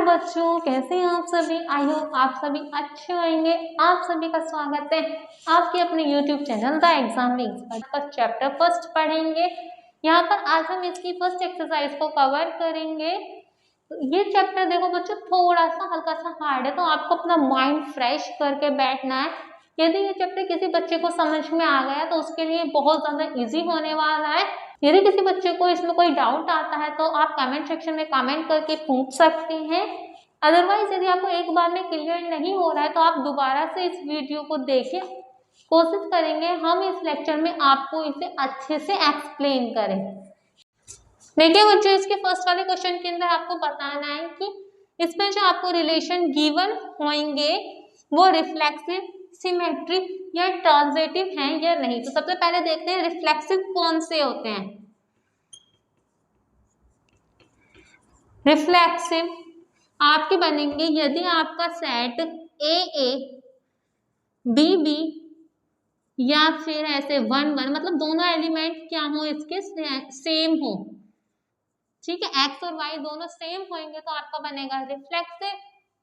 बच्चों, कैसे हैं आप सभी। आई होप आप सभी अच्छे होंगे। आप सभी का स्वागत है आपके अपने YouTube channel the exam expert का चैप्टर फर्स्ट पढ़ेंगे। यहाँ पर आज हम इसकी फर्स्ट एक्सरसाइज को कवर करेंगे। तो ये चैप्टर देखो बच्चों थोड़ा सा हल्का सा हार्ड है, तो आपको अपना माइंड फ्रेश करके बैठना है। यदि ये चैप्टर किसी बच्चे को समझ में आ गया तो उसके लिए बहुत ज्यादा इजी होने वाला है। यदि किसी बच्चे को इसमें कोई डाउट आता है तो आप कमेंट सेक्शन में कमेंट करके पूछ सकते हैं। अदरवाइज यदि आपको एक बार में क्लियर नहीं हो रहा है तो आप दोबारा से इस वीडियो को देखिए। कोशिश करेंगे हम इस लेक्चर में आपको इसे अच्छे से एक्सप्लेन करें। देखिए बच्चों, इसके फर्स्ट वाले क्वेश्चन के अंदर आपको बताना है कि इसमें जो आपको रिलेशन गिवन होंगे वो रिफ्लेक्सिव, सिमेट्रिक या ट्रांजिटिव हैं या नहीं। तो सबसे पहले देखते हैं रिफ्लेक्सिव कौन से होते हैं। रिफ्लेक्सिव आपके बनेंगे यदि आपका सेट ए बी बी या फिर ऐसे 1 1, मतलब दोनों एलिमेंट क्या हो इसके सेम हो। ठीक है, एक्स और वाई दोनों सेम होंगे तो आपका बनेगा रिफ्लेक्सिव।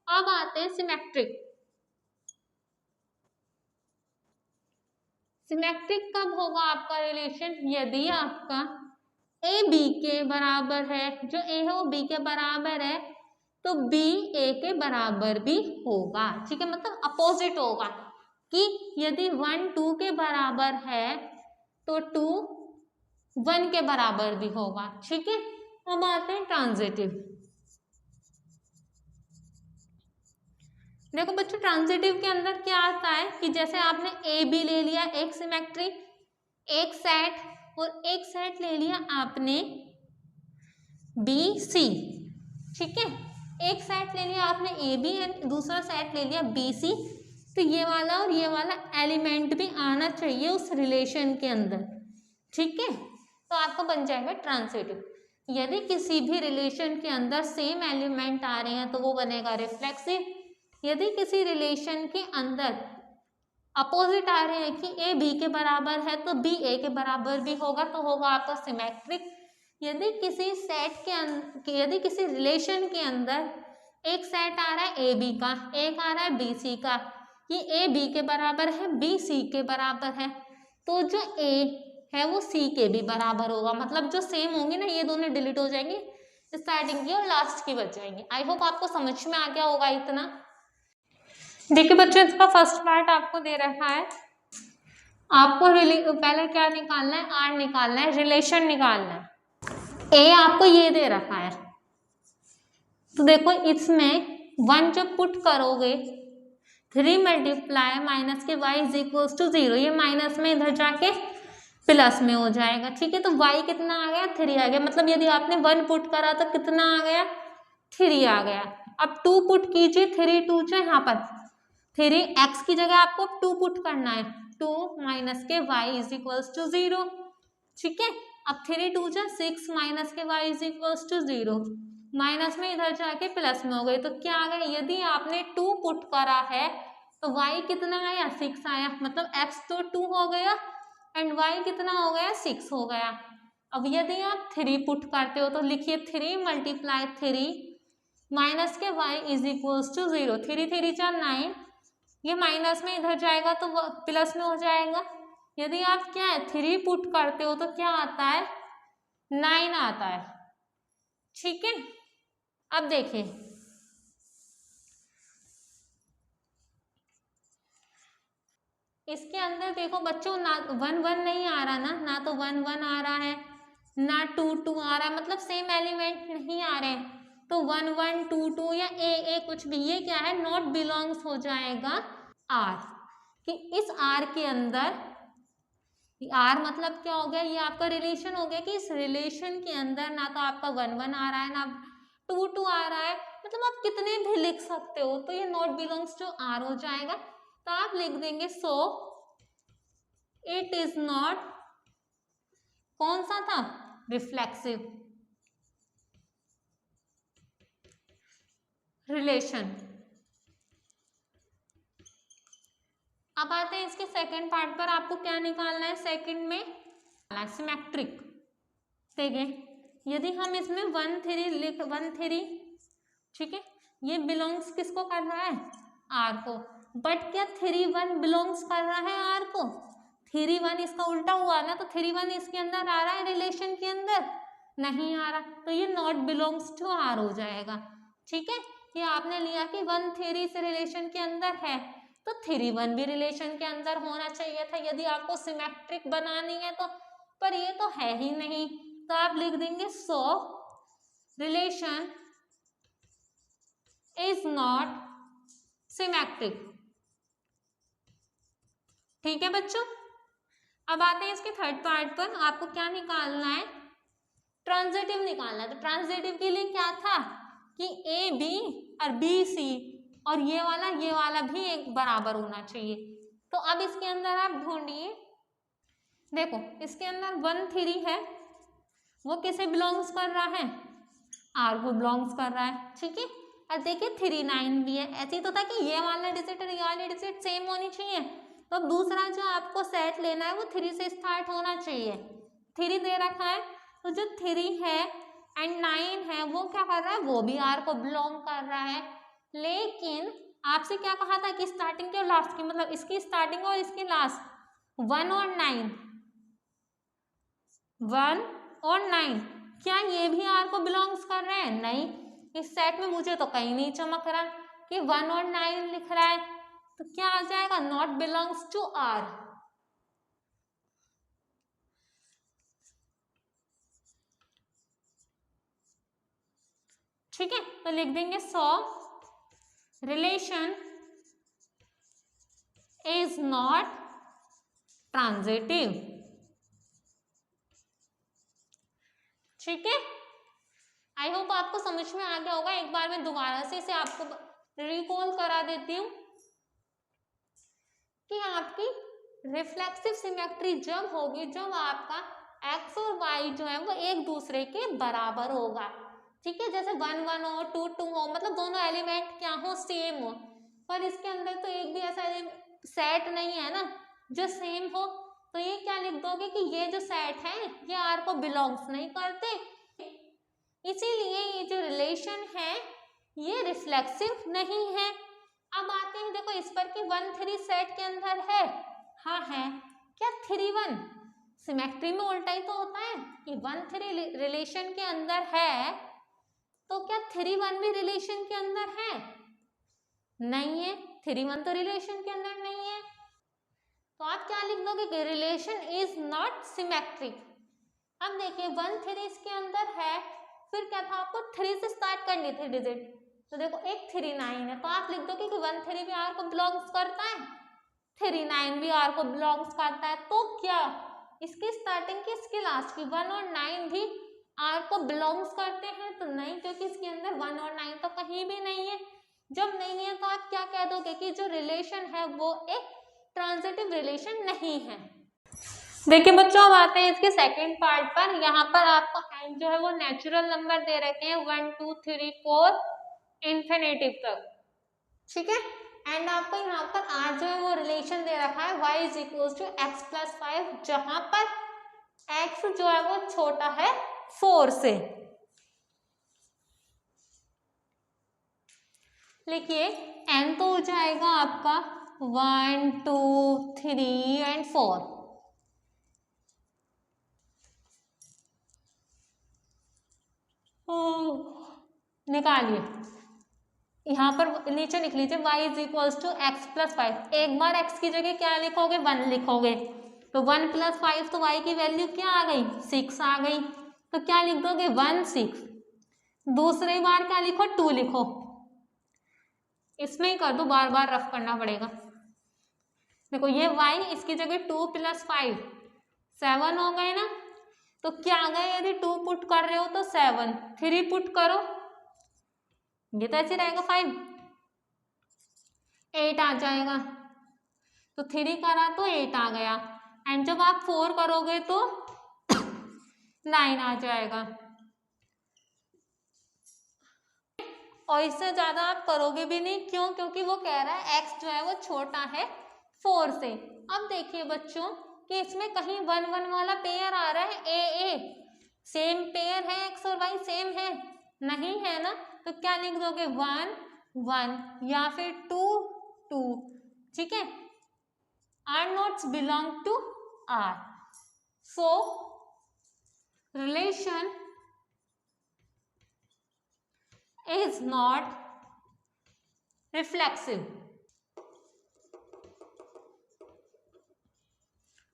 अब आते हैं सिमेट्रिक। सिमेट्रिक कब होगा आपका रिलेशन, यदि आपका ए बी के बराबर है, जो ए है वो बी के बराबर है तो बी ए के बराबर भी होगा। ठीक है, मतलब अपोजिट होगा कि यदि 1 2 के बराबर है तो 2 1 के बराबर भी होगा। ठीक है, अब आते हैं ट्रांजिटिव। देखो बच्चों, ट्रांजिटिव के अंदर क्या आता है कि जैसे आपने ए बी ले लिया एक सिमेट्री, एक सेट, और एक सेट ले लिया आपने बी सी। ठीक है, एक सेट ले लिया आपने ए बी एंड दूसरा सेट ले लिया बी सी। तो ये वाला और ये वाला एलिमेंट भी आना चाहिए उस रिलेशन के अंदर। ठीक है, तो आपका बन जाएगा ट्रांजिटिव। यदि किसी भी रिलेशन के अंदर सेम एलिमेंट आ रहे हैं तो वो बनेगा रिफ्लेक्सिव। यदि किसी रिलेशन के अंदर अपोजिट आ रहे हैं कि ए बी के बराबर है तो बी ए के बराबर भी होगा तो होगा आपका सिमेट्रिक। यदि किसी सेट के यदि किसी रिलेशन के अंदर एक सेट आ रहा है ए बी का, एक आ रहा है बी सी का, ये ए बी के बराबर है बी सी के बराबर है, तो जो ए है वो सी के भी बराबर होगा। मतलब जो सेम होंगे ना ये दोनों डिलीट हो जाएंगे, स्टार्टिंग की और लास्ट की बच जाएंगे। आई होप आपको समझ में आ गया होगा इतना। देखिए बच्चों, इसका फर्स्ट पार्ट आपको दे रखा है। आपको पहले क्या निकालना है, आर निकालना है, रिलेशन निकालना है। ए आपको ये दे रखा है तो देखो इसमें 1 जब पुट करोगे 3 मल्टीप्लाई माइनस के y इज इक्वल्स टू 0, ये माइनस में इधर जाके प्लस में हो जाएगा। ठीक है, तो y कितना आ गया 3 आ गया। मतलब यदि आपने 1 पुट करा तो कितना आ गया 3 आ गया। अब 2 पुट कीजिए, 3 2 जो यहाँ पर 3 x की जगह आपको 2 पुट करना है, 2 माइनस के y इज इक्वल्स टू 0। ठीक है, अब 3 2 जा 6 माइनस के y is equals to 0, minus में इधर जाके प्लस में हो गई तो क्या आ गया, यदि आपने 2 पुट करा है तो y कितना आया 6 आया। मतलब x तो 2 हो गया एंड y कितना हो गया 6 हो गया। अब यदि आप 3 पुट करते हो तो लिखिए 3 मल्टीप्लाई 3 माइनस के y इज इक्वल्स टू 0, 3 3 जा 9, ये माइनस में इधर जाएगा तो प्लस में हो जाएगा। यदि आप क्या है 3 पुट करते हो तो क्या आता है 9 आता है। ठीक है, अब देखिए इसके अंदर देखो बच्चों, ना 1 1 नहीं आ रहा ना तो 1 1 आ रहा है ना 2 2 आ रहा है, मतलब सेम एलिमेंट नहीं आ रहे हैं। तो 1 1 2 2 या ए कुछ भी, ये क्या है नॉट बिलोंग्स हो जाएगा आर, कि इस आर के अंदर, आर मतलब क्या हो गया, ये आपका रिलेशन हो गया कि इस रिलेशन के अंदर ना तो आपका 1 1 आ रहा है ना 2 2 आ रहा है। मतलब आप कितने भी लिख सकते हो, तो ये नॉट बिलोंग्स टू आर हो जाएगा। तो आप लिख देंगे सो इट इज नॉट, कौन सा था रिफ्लेक्सिव रिलेशन। अब आते हैं इसके सेकंड पार्ट पर। आपको क्या निकालना है सेकंड में, सिमेट्रिक। देखिए यदि हम इसमें 1 3 लिख 1 3, ठीक है, ये बिलोंग्स किसको कर रहा है, आर को। बट क्या 3 1 बिलोंग्स कर रहा है आर को, 3 1 इसका उल्टा हुआ ना, तो 3 1 इसके अंदर आ रहा है रिलेशन के अंदर, नहीं आ रहा, तो ये नॉट बिलोंग्स टू आर हो जाएगा। ठीक है, ये आपने लिया कि 1 3 इस रिलेशन के अंदर है, तो 3 1 भी रिलेशन के अंदर होना चाहिए था यदि आपको सिमेट्रिक बनानी है तो, पर ये तो है ही नहीं, तो आप लिख देंगे सो रिलेशन इज नॉट सिमेट्रिक। ठीक है बच्चों, अब आते हैं इसके थर्ड पार्ट पर। आपको क्या निकालना है, ट्रांजिटिव निकालना है। तो ट्रांजिटिव के लिए क्या था कि ए बी और बी सी और ये वाला भी एक बराबर होना चाहिए। तो अब इसके अंदर आप ढूंढिए, देखो इसके अंदर 1 3 है, वो किसे बिलोंग्स कर रहा है, आर को बिलोंग्स कर रहा है। ठीक है, और देखिए 3 9 भी है, ऐसे तो था कि ये वाला डिजिट और ये वाली डिजिट सेम होनी चाहिए, तो अब दूसरा जो आपको सेट लेना है वो 3 से स्टार्ट होना चाहिए। 3 दे रखा है, तो जो 3 है एंड 9 है वो क्या कर रहा है, वो भी आर को बिलोंग कर रहा है। लेकिन आपसे क्या कहा था कि स्टार्टिंग की और लास्ट की, मतलब इसकी स्टार्टिंग और इसकी लास्ट 1 और 9, 1 और 9 क्या ये भी आर को बिलोंग्स कर रहे हैं, नहीं, इस सेट में मुझे तो कहीं नहीं चमक रहा कि 1 और 9 लिख रहा है, तो क्या आ जाएगा, नॉट बिलोंग्स टू आर। ठीक है, तो लिख देंगे सो रिलेशन इज नॉट ट्रांजिटिव। ठीक है, आई होप आपको समझ में आ गया होगा। एक बार मैं दोबारा से इसे आपको रिकॉल करा देती हूँ कि आपकी रिफ्लेक्सिव सिमेट्री जब होगी जब आपका एक्स और वाई जो है वो एक दूसरे के बराबर होगा। ठीक है, जैसे 1 1 हो 2 2 हो, मतलब दोनों एलिमेंट क्या हो, सेम हो, पर इसके अंदर तो एक भी ऐसा सेट नहीं है ना जो सेम हो, तो ये क्या लिख दोगे कि ये जो सेट है ये आर को बिलोंग्स नहीं करते, इसीलिए ये जो रिलेशन है ये रिफ्लेक्सिव नहीं है। अब आते हैं, देखो इस पर कि 1 3 सेट के अंदर है, हाँ है, क्या 3 1 सिमेट्री में उल्टा ही तो होता है कि 1 3 रिलेशन के अंदर है, तो क्या 3 1 भी रिलेशन के अंदर है, नहीं है, 3 1 तो रिलेशन के अंदर नहीं है, तो आप क्या लिख दोगे कि रिलेशन इज नॉट सिमेट्रिक। अब देखिए 1 3 इसके अंदर है, फिर क्या था, आपको 3 से स्टार्ट करनी थी डिजिट, तो देखो एक 3 9 है, तो आप लिख दोगे कि 1 3 भी आर को बिलोंग्स करता है, 3 9 भी आर को बिलोंग्स करता है, तो क्या इसकी स्टार्टिंग की इसकी लास्ट की 1 और 9 भी आर को बिलोंग्स करते हैं, तो नहीं, क्योंकि इसके अंदर 1 और 9 तो कहीं भी नहीं है। जब नहीं है तो आप क्या कह दोगे कि जो रिलेशन है वो एक ट्रांजिटिव रिलेशन नहीं है। देखिए बच्चों, अब आते हैं इसके सेकंड पार्ट पर। यहाँ पर आपको एन जो है वो नेचुरल नंबर दे रखे हैं 1 2 3 4 इंफिनिटिव तक। ठीक है, एंड आपको यहाँ पर आर जो है वो रिलेशन दे रखा है y is equal to x plus 5, जहां पर x जो है वो छोटा है 4 से। लिखिए n तो हो जाएगा आपका 1 2 3 एंड 4, निकालिए, यहाँ पर नीचे लिख लीजिए y is equal to x plus 5। एक बार x की जगह क्या लिखोगे, 1 लिखोगे, तो 1 प्लस 5 तो y की वैल्यू क्या आ गई, 6 आ गई, तो क्या लिख दोगे 1 6। दूसरी बार क्या लिखो, 2 लिखो, इसमें ही कर दो, बार बार रफ करना पड़ेगा। देखो ये y, इसकी जगह 2 प्लस 5 7 हो गए ना, तो क्या आ गए, यदि 2 पुट कर रहे हो तो 7, 3 पुट करो, ये तो ऐसे रहेगा 5 8 आ जाएगा, तो 3 करा तो 8 आ गया, एंड जब आप 4 करोगे तो 9 आ जाएगा, और इससे ज्यादा आप करोगे भी नहीं, क्यों, क्योंकि वो कह रहा है x जो है वो छोटा है 4 से। अब देखिए बच्चों कि इसमें कहीं 1 1 वाला पेयर आ रहा है, ए ए सेम पेयर है, x और y सेम है, नहीं है ना, तो क्या लिख दोगे 1 1 या फिर 2 2, ठीक है। R notes belong to R, so relation is not reflexive,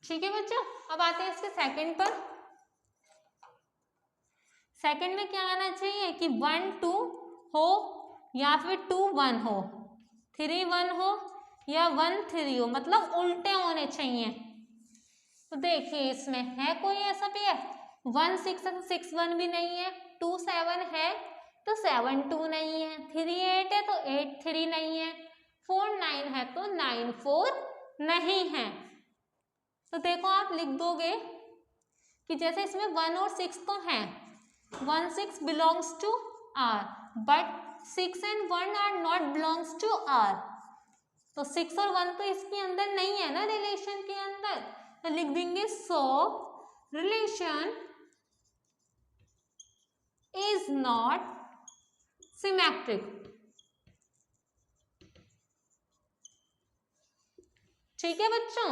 ठीक है बच्चों। अब आते हैं इसके सेकंड पर। सेकंड में क्या आना चाहिए कि 1 2 हो या फिर 2 1 हो, 3 1 हो या 1 3 हो, मतलब उल्टे होने चाहिए। तो देखिए इसमें है कोई ऐसा पेयर, 1 6 6 1 भी नहीं है, 2 7 है तो 7 2 नहीं है, 3 8 है तो 8 3 नहीं है, 4 9 है तो 9 4 नहीं है। तो देखो आप लिख दोगे कि जैसे इसमें 1 और 6 तो है, 1 6 belongs to R but 6 and 1 R not belongs to R, तो 6 और 1 तो इसके अंदर नहीं है ना रिलेशन के अंदर, तो लिख देंगे सो रिलेशन इज नॉट सिमेट्रिक, ठीक है बच्चों।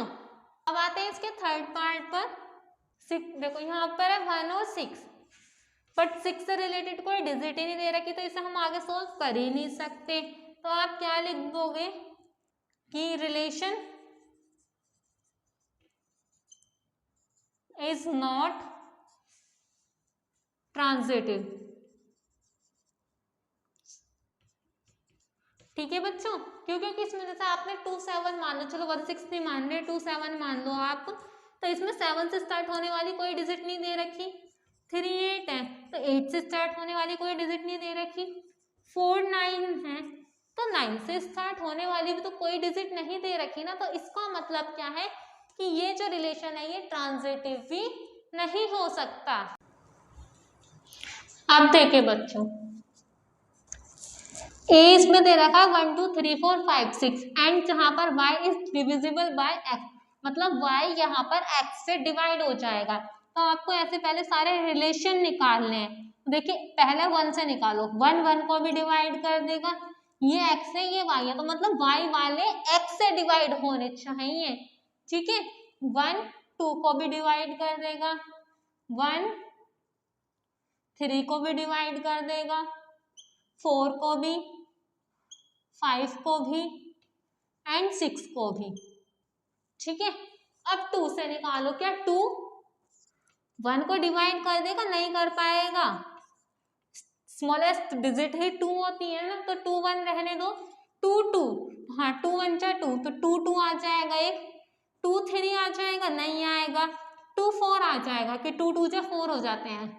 अब आते हैं इसके थर्ड पार्ट पर। देखो यहाँ पर है 1 और 6, बट 6 से रिलेटेड कोई डिजिट ही नहीं दे रखी, तो इसे हम आगे सोल्व कर ही नहीं सकते। तो आप क्या लिख दोगे कि रिलेशन इज नॉट ट्रांजिटिव, ठीक है बच्चों। क्यों, क्योंकि इसमें जैसे आपने 2 7 मान लो, चलो 1 6 नहीं मान रहे, 2 7 मान लो आप, तो इसमें 7 से स्टार्ट होने वाली कोई डिजिट नहीं दे रखी, 3 8 है तो 8 से स्टार्ट होने वाली कोई डिजिट नहीं दे रखी, 4 9 है तो 9 से स्टार्ट होने वाली भी तो कोई डिजिट नहीं दे रखी ना। तो इसका मतलब क्या है कि ये जो रिलेशन है ये ट्रांजिटिव भी नहीं हो सकता। अब देखें बच्चों, ए इसमें दे रखा 1 2 3 4 5 6 एंड जहां पर y is divisible by x, मतलब y यहाँ पर x से डिवाइड हो जाएगा। तो आपको ऐसे पहले सारे रिलेशन निकालने हैं। देखिए पहले 1 से निकालो, 1 1 को भी डिवाइड कर देगा, ये x है ये y है, तो मतलब y वाले x से डिवाइड होने चाहिए, ठीक है। 1 2 को भी डिवाइड कर देगा, 1 3 को भी डिवाइड कर देगा, 4 को भी, 5 को भी एंड 6 को भी, ठीक है। अब 2 से निकालो, क्या 2 1 को डिवाइड कर देगा, नहीं कर पाएगा, स्मॉलेस्ट डिजिट ही 2 होती है ना, तो 2 1 रहने दो, 2 2, हाँ 2 1 जा 2, तो 2 2 आ जाएगा, एक 2 3 आ जाएगा, नहीं आएगा, 2 4 आ जाएगा कि 2 2 जा 4 हो जाते हैं,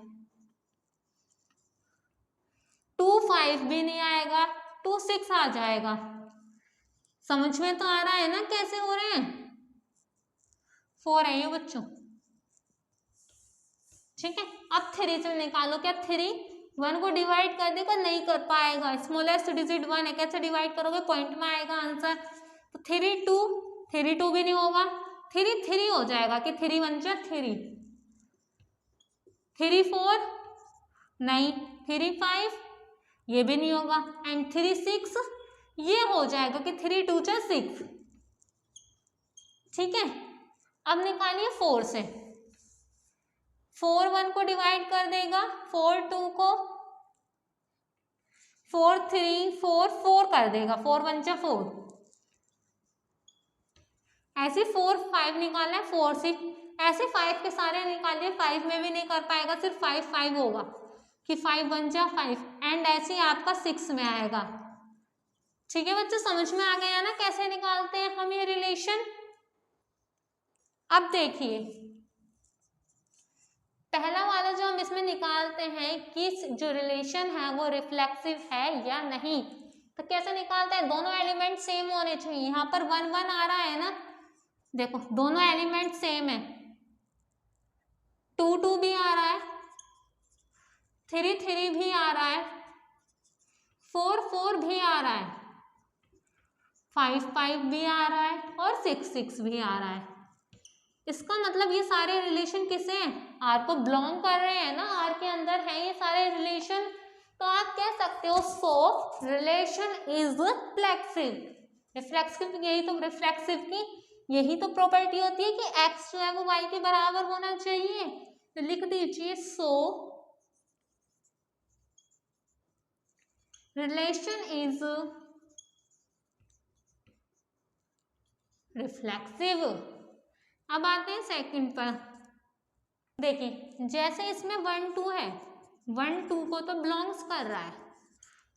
2 5 भी नहीं आएगा, 2 6 आ जाएगा। समझ में तो आ रहा है ना कैसे हो रहे हैं, 4 है ये बच्चों, ठीक है। अब 3 से निकालो, क्या 3 1 को डिवाइड कर देगा, नहीं कर पाएगा, स्मॉलेस्ट डिजिट 1 है, कैसे डिवाइड करोगे, पॉइंट में आएगा आंसर, तो 3 2 भी नहीं होगा, 3 3 हो जाएगा कि 3 1 जा 3, 3 4 नहीं, 3 5 ये भी नहीं होगा, एंड 3 6 ये हो जाएगा कि 3 2 जा 6, ठीक है। अब निकालिए 4 से, 4 1 को डिवाइड कर देगा, 4 2 को, 4 3 4 4 कर देगा, 4 1 जा 4, ऐसे 4 5 निकालना है, 4 6 ऐसे 5 के सारे निकालिए, 5 में भी नहीं कर पाएगा, सिर्फ 5 5 होगा कि 5 1 जा 5 एंड ऐसे आपका 6 में आएगा, ठीक है बच्चों। समझ में आ गया ना कैसे निकालते हैं हम ये रिलेशन। अब देखिए पहला वाला जो हम इसमें निकालते हैं कि जो रिलेशन है वो रिफ्लेक्सिव है या नहीं, तो कैसे निकालते हैं, दोनों एलिमेंट सेम होने चाहिए। यहाँ पर 1 1 आ रहा है ना, देखो दोनों एलिमेंट सेम है, 2 2 भी आ रहा है, 3 3 भी आ रहा है, 4 4 भी आ रहा है, 5 5 भी आ रहा है और 6 6 भी आ रहा है। इसका मतलब ये सारे रिलेशन किसे हैं, आर को बिलोंग कर रहे हैं ना, आर के अंदर है ये सारे रिलेशन। तो सकते हो सो रिलेशन इज रिफ्लेक्सिव। रिफ्लेक्सिव यही तो रिफ्लेक्सिव की यही तो प्रॉपर्टी होती है कि x जो है वो y के बराबर होना चाहिए। तो लिख दीजिए सो रिलेशन इज रिफ्लेक्सिव। अब आते हैं सेकंड पर। देखिए जैसे इसमें 1 2 है, 1 2 को तो बिलोंग्स कर रहा है,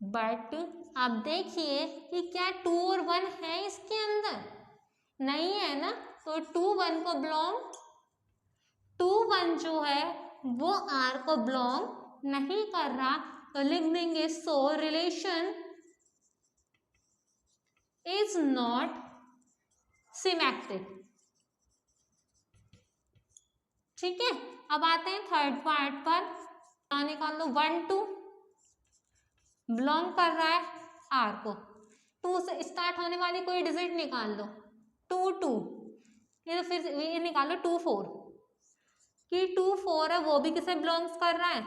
बट आप देखिए कि क्या 2 और 1 है इसके अंदर, नहीं है ना। तो 2 1 को बिलोंग, 2 1 जो है वो R को बिलोंग नहीं कर रहा। तो लिख देंगे सो रिलेशन इज नॉट सिमेट्रिक। ठीक है, अब आते हैं थर्ड पार्ट पर। निकाल लो 1 2 बिलोंग कर रहा है R को, 2 से स्टार्ट होने वाली कोई डिजिट निकाल लो, 2 2, ये फिर ये निकालो 2 4 कि 2 4 है वो भी किसे बिलोंग्स कर रहा है,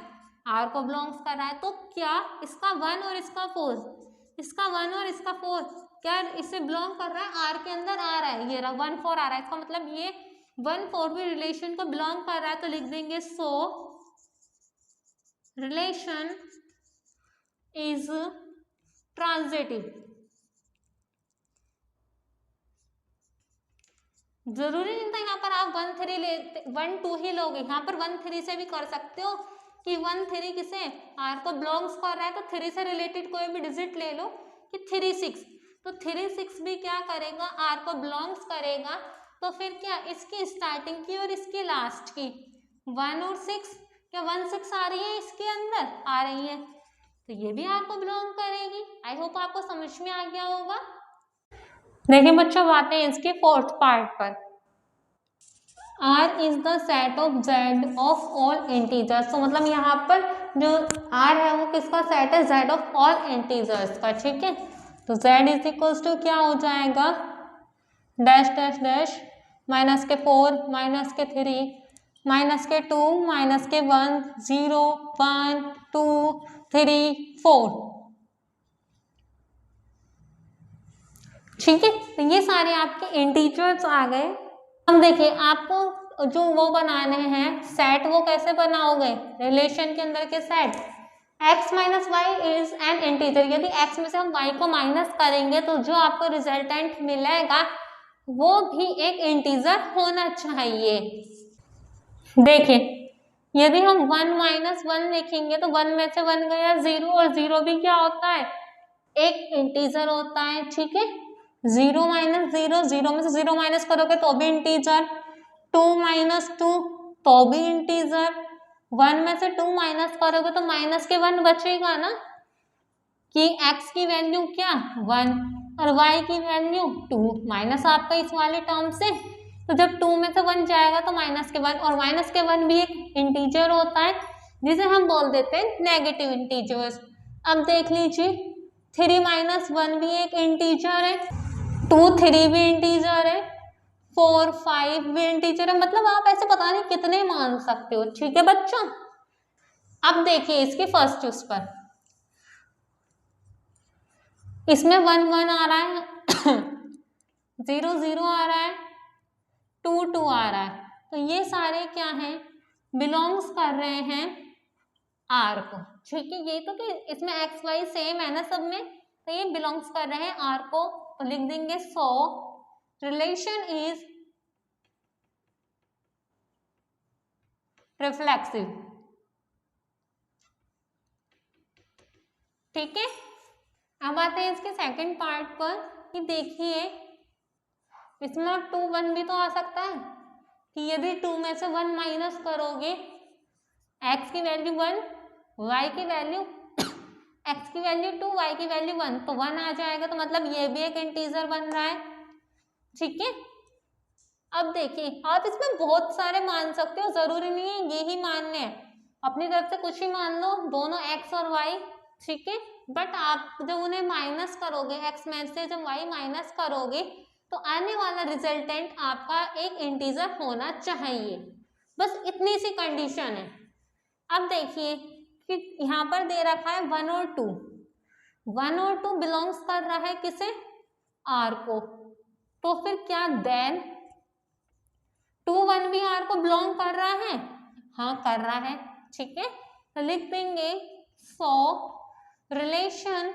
R को बिलोंग्स कर रहा है। तो क्या इसका 1 और इसका 4, इसका 1 और इसका 4 क्या इसे बिलोंग कर रहा है, R के अंदर आ रहा है, ये रहा 1 4 आ रहा है, इसका मतलब ये 1 4 भी रिलेशन को बिलोंग कर रहा है। तो लिख देंगे सो रिलेशन इज ट्रांजिटिव। जरूरी नहीं था यहाँ पर आप 1 3 ले 1 2 ही लोगे, यहाँ पर 1 3 से भी कर सकते हो कि 1 3 किसे R को बिलोंग्स कर रहा है, तो 3 से रिलेटेड कोई भी डिजिट ले लो कि 3 6, तो 3 6 भी क्या करेगा, R को बिलोंग्स करेगा। तो फिर क्या इसकी स्टार्टिंग की और इसकी लास्ट की 1 और 6, क्या 1 6 आ रही है इसके अंदर, आ रही है, तो ये भी R को बिलोंग करेगी। आई होप आपको समझ में आ गया होगा। देखिए बच्चों आते हैं इसके फोर्थ पार्ट पर। R is the set of Z of all integers. तो मतलब यहाँ पर जो R है वो किसका सेट है, Z ऑफ ऑल इंटीजर्स का। ठीक है, तो Z इज इक्वल्स टू क्या हो जाएगा, डैश डैश डैश माइनस के 4 माइनस के 3 माइनस के 2 माइनस के 1 0 1 2 3 4। ठीक है, तो ये सारे आपके इंटीजर्स आ गए। अब देखिए आपको जो वो बनाने हैं सेट, वो कैसे बनाओगे, रिलेशन के अंदर के set. x minus y is an integer, यदि x में से हम y को माइनस करेंगे तो जो आपको रिजल्टेंट मिलेगा वो भी एक इंटीजर होना चाहिए। देखिए यदि हम 1 माइनस 1 लिखेंगे तो 1 में से 1 गया 0, और 0 भी क्या होता है, एक इंटीजर होता है। ठीक है, 0 माइनस 0, 0 में से 0 माइनस करोगे तो भी इंटीजर, 2 माइनस 2 तो भी इंटीजर, 1 में से 2 माइनस करोगे तो माइनस के 1 बचेगा ना, कि x की वैल्यू क्या 1 और y की वैल्यू 2, माइनस आपका इस वाले टर्म से, तो जब 2 में से 1 जाएगा तो माइनस के 1, और माइनस के 1 भी एक इंटीजर होता है जिसे हम बोल देते हैं नेगेटिव इंटीजर्स। अब देख लीजिए 3 माइनस 1 भी एक इंटीजर है, 2 3 भी इंटीजर है, 4 5 भी इंटीजर है, मतलब आप ऐसे पता नहीं कितने मान सकते हो। ठीक है बच्चों, अब देखिए इसके फर्स्ट चूज पर, इसमें 1 1 आ रहा है 0 0 आ रहा है, 2 2 आ रहा है, तो ये सारे क्या हैं, बिलोंग्स कर रहे हैं R को। ठीक है, ये तो कि इसमें x y सेम है ना सब में, तो ये बिलोंग्स कर रहे हैं R को। तो लिख देंगे सो रिलेशन इज रिफ्लेक्सिव। ठीक है, अब आते हैं इसके सेकंड पार्ट पर कि देखिए इसमें अब 2 1 भी तो आ सकता है, कि यदि 2 में से 1 माइनस करोगे, x की वैल्यू 1 y की वैल्यू x की वैल्यू 2 y की वैल्यू 1, तो 1 आ जाएगा, तो मतलब ये भी एक इंटीजर बन रहा है। ठीक है, अब देखिए आप इसमें बहुत सारे मान सकते हो, जरूरी नहीं है ये ही मानने हैं, अपनी तरफ से कुछ ही मान लो, दोनों x और y। ठीक है, बट आप जब उन्हें माइनस करोगे, x में से जब y माइनस करोगे तो आने वाला रिजल्टेंट आपका एक इंटीजर होना चाहिए, बस इतनी सी कंडीशन है। अब देखिए कि यहाँ पर दे रखा है 1 और 2, 1 और 2 बिलोंग्स कर रहा है किसे? R को। तो फिर क्या देन 2 1 भी R को बिलोंग कर रहा है? हाँ कर रहा है, ठीक है। तो लिख देंगे सो रिलेशन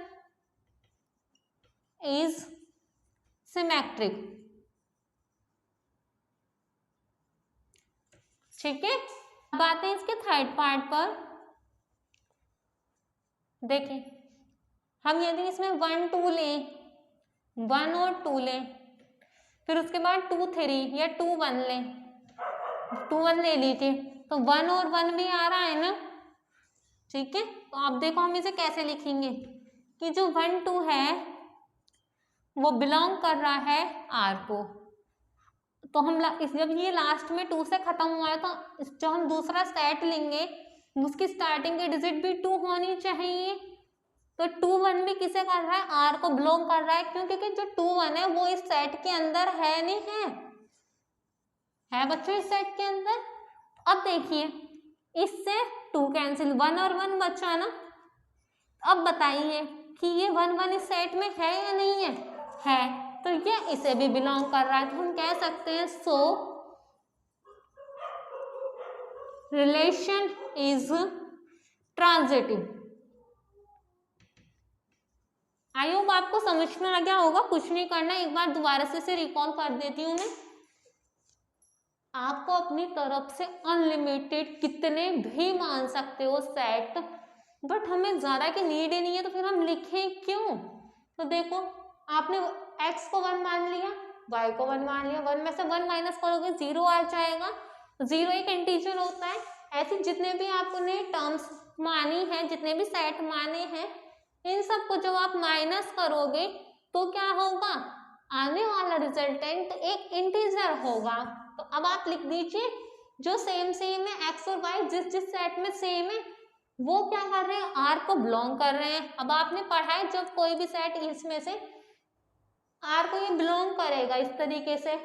इज सिमेट्रिक, ठीक है। अब आते हैं इसके थर्ड पार्ट पर। देखिए हम यदि इसमें 1 2 लें, 1 और 2 लें, फिर उसके बाद 2 3 या 2 1 लें, 2 1 ले लीजिए, तो 1 और 1 भी आ रहा है ना, ठीक है। तो आप देखो हम इसे कैसे लिखेंगे कि जो 1 2 है वो बिलोंग कर रहा है R को। तो हम जब ये लास्ट में 2 से खत्म हुआ है तो जो हम दूसरा सेट लेंगे उसकी स्टार्टिंग की डिजिट भी 2 होनी चाहिए। तो 2 1 भी किसे कर रहा है? R को बिलोंग कर रहा है। क्यों? क्योंकि जो 2 1 है वो इस सेट के अंदर है, नहीं है बच्चों इस सेट के अंदर। अब देखिए इससे 2 कैंसिल, 1 और 1 बचा ना। अब बताइए कि ये 1 1 इस सेट में है या नहीं है, तो ये इसे भी बिलोंग कर रहा है। तो हम कह सकते हैं सो relation is transitive. I hope आपको समझ में आ गया होगा, कुछ नहीं करना, एक बार दोबारा से इसे रिकॉल कर देती हूँ मैं। आपको अपनी तरफ से अनलिमिटेड कितने भी मान सकते हो सेट, बट हमें ज्यादा की नीड ही नहीं है, तो फिर हम लिखें क्यों? तो देखो आपने x को 1 मान लिया, y को 1 मान लिया, 1 में से 1 माइनस करोगे 0 आ जाएगा। 0 एक इंटीजर होता है। ऐसे जितने भी आपने टर्म्स मानी है, जितने भी सेट माने हैं, इन सबको जब आप माइनस करोगे तो क्या होगा? आने वाला रिजल्टेंट एक इंटीजर होगा। तो अब आप लिख दीजिए जो सेम है x और y जिस सेट में सेम है वो क्या कर रहे हैं? R को बिलोंग कर रहे हैं। अब आपने पढ़ा है जब कोई भी सेट इसमें से R को ये बिलोंग करेगा इस तरीके से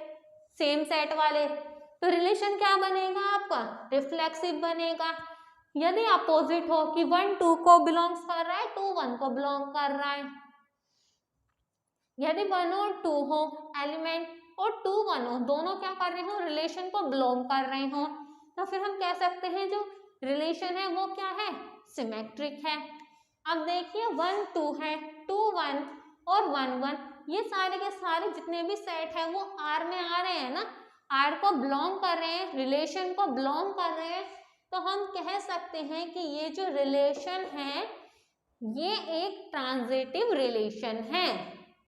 सेम सेट वाले, तो रिलेशन क्या बनेगा आपका? रिफ्लेक्सिव बनेगा। यदि अपोजिट हो कि 1 2 को बिलोंग्स कर रहा है, 2 1 को बिलोंग कर रहा है, यदि 1 और 2 हो एलिमेंट और 2 1 हो, दोनों क्या कर रहे हो? रिलेशन को बिलोंग कर रहे हो, तो फिर हम कह सकते हैं जो रिलेशन है वो क्या है? सिमेट्रिक है। अब देखिए 1 2 है, 2 1 और 1 1, ये सारे के सारे जितने भी सेट है वो R में आ रहे हैं ना, R को बिलोंग कर रहे हैं, रिलेशन को बिलोंग कर रहे हैं। तो हम कह सकते हैं कि ये जो रिलेशन है ये एक ट्रांजिटिव रिलेशन है।